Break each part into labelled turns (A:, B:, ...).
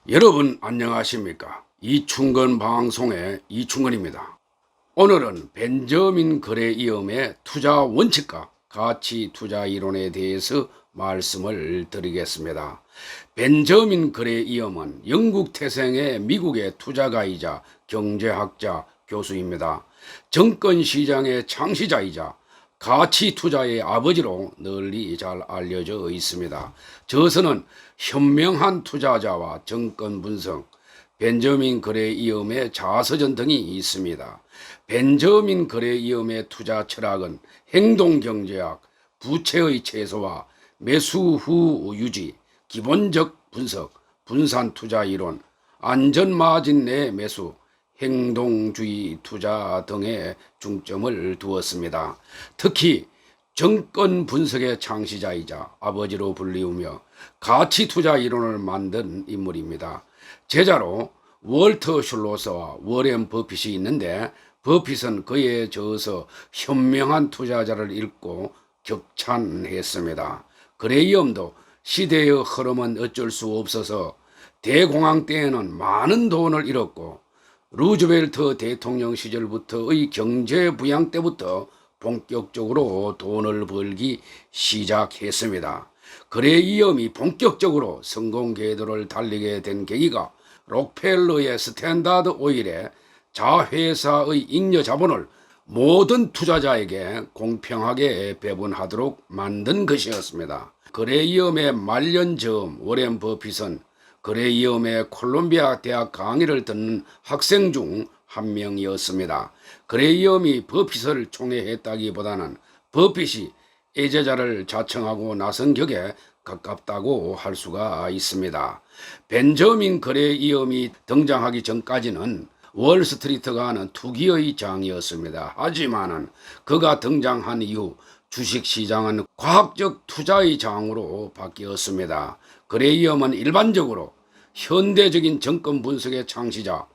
A: 여러분 안녕하십니까? 이충건 방송의 이충건입니다. 오늘은 벤저민 그레이엄의 투자 원칙과 가치 투자 이론에 대해서 말씀을 드리겠습니다. 벤저민 그레이엄은 영국 태생의 미국의 투자가이자 경제학자 교수입니다. 증권시장의 창시자이자 가치 투자의 아버지로 널리 잘 알려져 있습니다. 저서는 현명한 투자자와 정권 분석, 벤저민 그레이엄의 자서전 등이 있습니다. 벤저민 그레이엄의 투자 철학은 행동경제학, 부채의 최소화, 매수 후 유지, 기본적 분석, 분산 투자 이론, 안전마진 내 매수, 행동주의 투자 등에 중점을 두었습니다. 특히 정권 분석의 창시자이자 아버지로 불리우며 가치 투자 이론을 만든 인물입니다. 제자로 월터 슐로스와 워렌 버핏이 있는데, 버핏은 그에 저어서 현명한 투자자를 읽고 격찬했습니다. 그레이엄도 시대의 흐름은 어쩔 수 없어서 대공황 때에는 많은 돈을 잃었고, 루즈벨트 대통령 시절부터의 경제 부양 때부터 본격적으로 돈을 벌기 시작했습니다. 그레이엄이 본격적으로 성공 궤도를 달리게 된 계기가 록펠러의 스탠다드 오일의 자회사의 잉여 자본을 모든 투자자에게 공평하게 배분하도록 만든 것이었습니다. 그레이엄의 말년점 워렌 버핏은 그레이엄의 콜롬비아 대학 강의를 듣는 학생 중 한 명이었습니다. 그레이엄이 버핏을 총애했다기보다는 버핏이 애제자를 자청하고 나선 격에 가깝다고 할 수가 있습니다. 벤저민 그레이엄이 등장하기 전까지는 월스트리트가 하는 투기의 장이었습니다. 하지만 그가 등장한 이후 주식시장은 과학적 투자의 장으로 바뀌었습니다. 그레이엄은 일반적으로 현대적인 정권 분석의 창시자,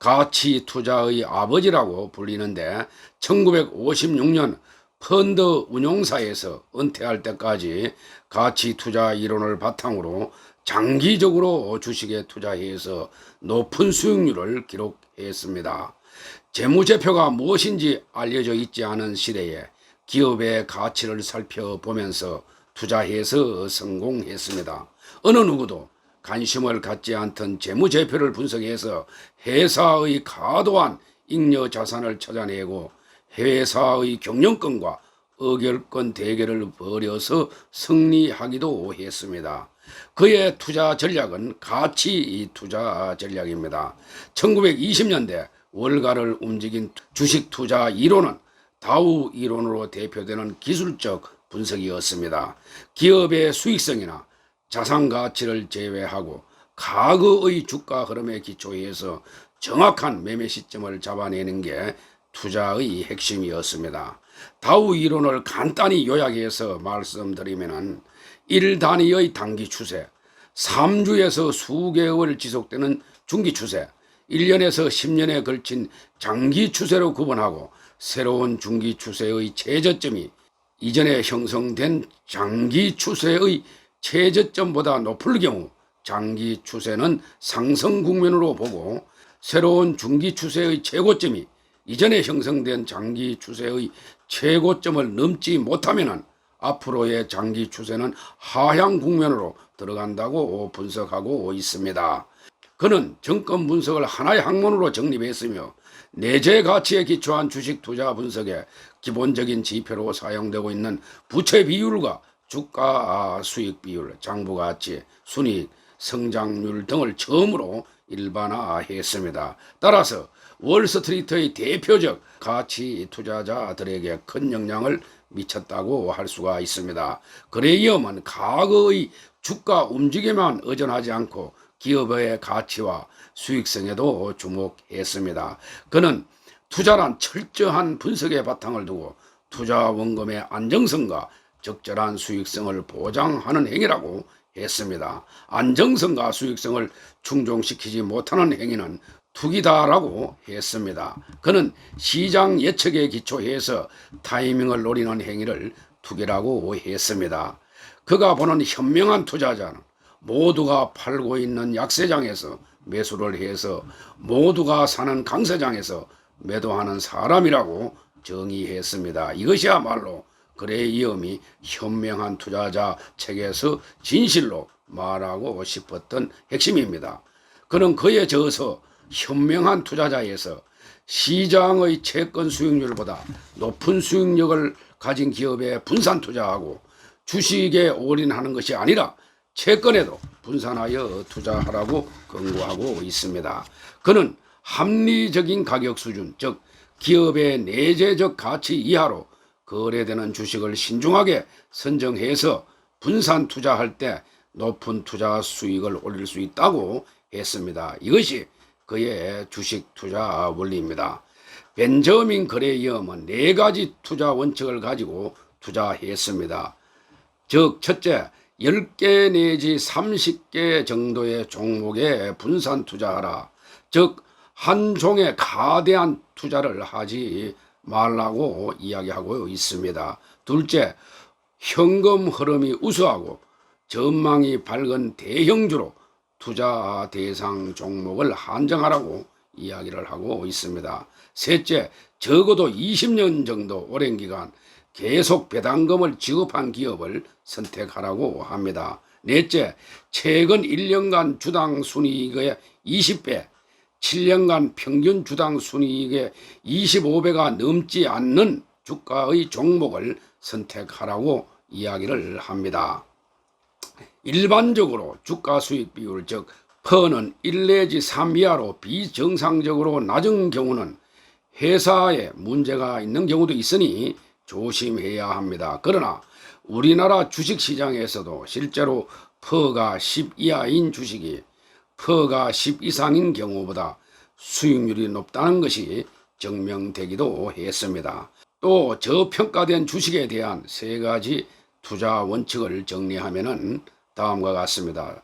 A: 가치 투자의 아버지라고 불리는데, 1956년 펀드 운용사에서 은퇴할 때까지 가치 투자 이론을 바탕으로 장기적으로 주식에 투자해서 높은 수익률을 기록했습니다. 재무제표가 무엇인지 알려져 있지 않은 시대에 기업의 가치를 살펴보면서 투자해서 성공했습니다. 어느 누구도 관심을 갖지 않던 재무제표를 분석해서 회사의 과도한 잉여 자산을 찾아내고 회사의 경영권과 의결권 대결을 벌여서 승리하기도 했습니다. 그의 투자 전략은 가치 투자 전략입니다. 1920년대 월가를 움직인 주식 투자 이론은 다우 이론으로 대표되는 기술적 분석이었습니다. 기업의 수익성이나 자산 가치를 제외하고 과거의 주가 흐름에 기초해서 정확한 매매 시점을 잡아내는 게 투자의 핵심이었습니다. 다우 이론을 간단히 요약해서 말씀드리면 1단위의 단기 추세, 3주에서 수개월 지속되는 중기 추세, 1년에서 10년에 걸친 장기 추세로 구분하고, 새로운 중기 추세의 최저점이 이전에 형성된 장기 추세의 최저점보다 높을 경우 장기 추세는 상승 국면으로 보고, 새로운 중기 추세의 최고점이 이전에 형성된 장기 추세의 최고점을 넘지 못하면 앞으로의 장기 추세는 하향 국면으로 들어간다고 분석하고 있습니다. 그는 정권 분석을 하나의 학문으로 정립했으며, 내재 가치에 기초한 주식 투자 분석의 기본적인 지표로 사용되고 있는 부채 비율과 주가 수익 비율, 장부 가치, 순이익, 성장률 등을 처음으로 일반화했습니다. 따라서 월스트리트의 대표적 가치 투자자들에게 큰 영향을 미쳤다고 할 수가 있습니다. 그레이엄은 과거의 주가 움직임만 의존하지 않고 기업의 가치와 수익성에도 주목했습니다. 그는 투자란 철저한 분석의 바탕을 두고 투자 원금의 안정성과 적절한 수익성을 보장하는 행위라고 했습니다. 안정성과 수익성을 충족시키지 못하는 행위는 투기다라고 했습니다. 그는 시장 예측에 기초해서 타이밍을 노리는 행위를 투기라고 했습니다. 그가 보는 현명한 투자자는 모두가 팔고 있는 약세장에서 매수를 해서 모두가 사는 강세장에서 매도하는 사람이라고 정의했습니다. 이것이야말로 거래의 위험이 현명한 투자자 책에서 진실로 말하고 싶었던 핵심입니다. 그는 그에 저어서 현명한 투자자에서 시장의 채권 수익률보다 높은 수익력을 가진 기업에 분산 투자하고 주식에 올인하는 것이 아니라 채권에도 분산하여 투자하라고 권고하고 있습니다. 그는 합리적인 가격 수준, 즉 기업의 내재적 가치 이하로 거래되는 주식을 신중하게 선정해서 분산 투자할 때 높은 투자 수익을 올릴 수 있다고 했습니다. 이것이 그의 주식 투자 원리입니다. 벤저민 그레이엄은 4가지 투자 원칙을 가지고 투자했습니다. 즉 첫째, 10개 내지 30개 정도의 종목에 분산 투자하라. 즉 한 종에 가대한 투자를 하지 말라고 이야기하고 있습니다. 둘째, 현금 흐름이 우수하고 전망이 밝은 대형주로 투자 대상 종목을 한정하라고 이야기를 하고 있습니다. 셋째, 적어도 20년 정도 오랜 기간 계속 배당금을 지급한 기업을 선택하라고 합니다. 넷째, 최근 1년간 주당 순이익의 20배, 7년간 평균 주당 순이익의 25배가 넘지 않는 주가의 종목을 선택하라고 이야기를 합니다. 일반적으로 주가 수익 비율, 즉 퍼는 1 내지 3 이하로 비정상적으로 낮은 경우는 회사에 문제가 있는 경우도 있으니 조심해야 합니다. 그러나 우리나라 주식시장에서도 실제로 퍼가 10 이하인 주식이 퍼가 10 이상인 경우보다 수익률이 높다는 것이 증명되기도 했습니다. 또 저평가된 주식에 대한 3가지 투자 원칙을 정리하면 다음과 같습니다.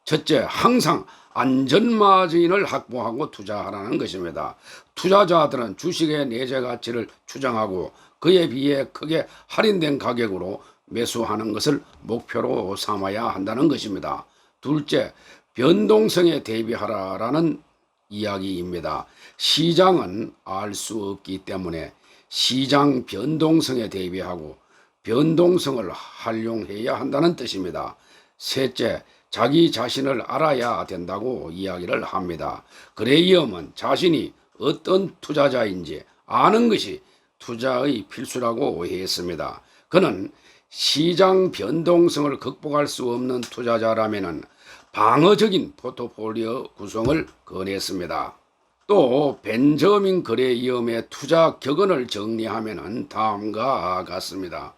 A: 첫째, 항상 안전마진을 확보하고 투자하라는 것입니다. 투자자들은 주식의 내재 가치를 추정하고 그에 비해 크게 할인된 가격으로 매수하는 것을 목표로 삼아야 한다는 것입니다. 둘째, 변동성에 대비하라라는 이야기입니다. 시장은 알 수 없기 때문에 시장 변동성에 대비하고 변동성을 활용해야 한다는 뜻입니다. 셋째, 자기 자신을 알아야 된다고 이야기를 합니다. 그레이엄은 자신이 어떤 투자자인지 아는 것이 투자의 필수라고 했습니다. 그는 시장 변동성을 극복할 수 없는 투자자라면 방어적인 포트폴리오 구성을 권했습니다. 또 벤저민 그레이엄의 투자 격언을 정리하면 다음과 같습니다.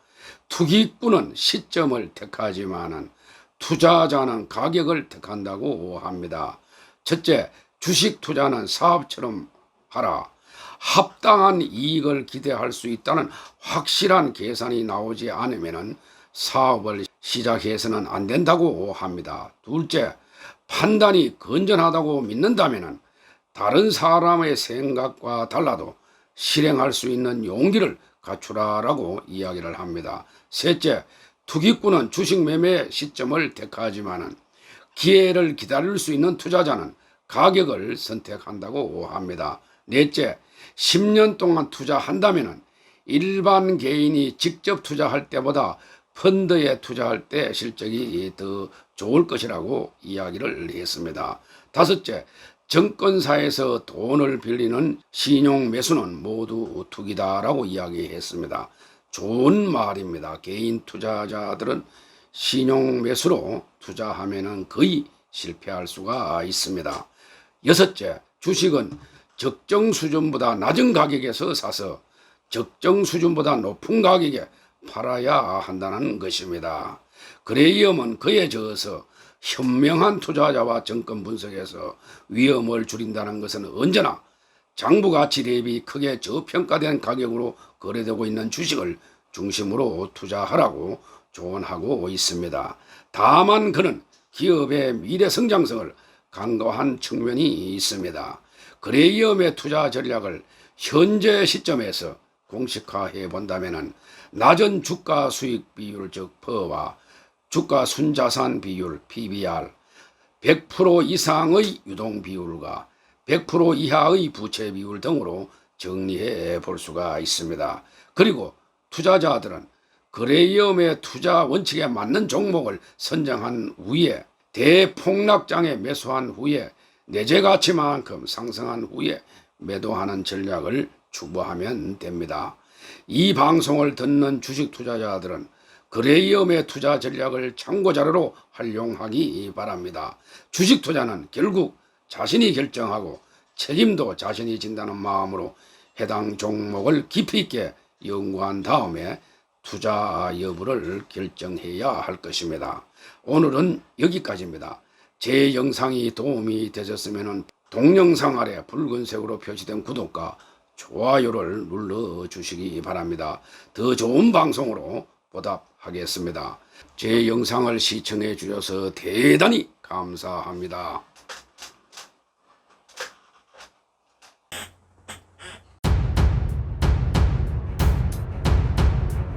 A: 투기꾼은 시점을 택하지만 투자자는 가격을 택한다고 합니다. 첫째, 주식 투자는 사업처럼 하라. 합당한 이익을 기대할 수 있다는 확실한 계산이 나오지 않으면 사업을 시작해서는 안 된다고 합니다. 둘째, 판단이 건전하다고 믿는다면 다른 사람의 생각과 달라도 실행할 수 있는 용기를 갖추라라고 이야기를 합니다. 셋째, 투기꾼은 주식 매매 시점을 택하지만 기회를 기다릴 수 있는 투자자는 가격을 선택한다고 합니다. 넷째, 10년 동안 투자한다면 일반 개인이 직접 투자할 때보다 펀드에 투자할 때 실적이 더 좋을 것이라고 이야기를 했습니다. 다섯째, 증권사에서 돈을 빌리는 신용 매수는 모두 투기다라고 이야기했습니다. 좋은 말입니다. 개인 투자자들은 신용 매수로 투자하면 거의 실패할 수가 있습니다. 여섯째, 주식은 적정 수준보다 낮은 가격에서 사서 적정 수준보다 높은 가격에 팔아야 한다는 것입니다. 그레이엄은 그에 저어서 현명한 투자자와 정권 분석에서 위험을 줄인다는 것은 언제나 장부 가치 대비 크게 저평가된 가격으로 거래되고 있는 주식을 중심으로 투자하라고 조언하고 있습니다. 다만 그는 기업의 미래 성장성을 간과한 측면이 있습니다. 그레이엄의 투자 전략을 현재 시점에서 공식화해 본다면 낮은 주가 수익 비율 즉 퍼와 주가 순자산 비율 PBR, 100% 이상의 유동 비율과 100% 이하의 부채 비율 등으로 정리해 볼 수가 있습니다. 그리고 투자자들은 거래위험의 투자 원칙에 맞는 종목을 선정한 후에 대폭락장에 매수한 후에 내재 가치만큼 상승한 후에 매도하는 전략을 추구하면 됩니다. 이 방송을 듣는 주식 투자자들은 거래위험의 투자 전략을 참고자료로 활용하기 바랍니다. 주식 투자는 결국 자신이 결정하고 책임도 자신이 진다는 마음으로 해당 종목을 깊이 있게 연구한 다음에 투자 여부를 결정해야 할 것입니다. 오늘은 여기까지입니다. 제 영상이 도움이 되셨으면 동영상 아래 붉은색으로 표시된 구독과 좋아요를 눌러주시기 바랍니다. 더 좋은 방송으로 보답하겠습니다. 제 영상을 시청해 주셔서 대단히 감사합니다.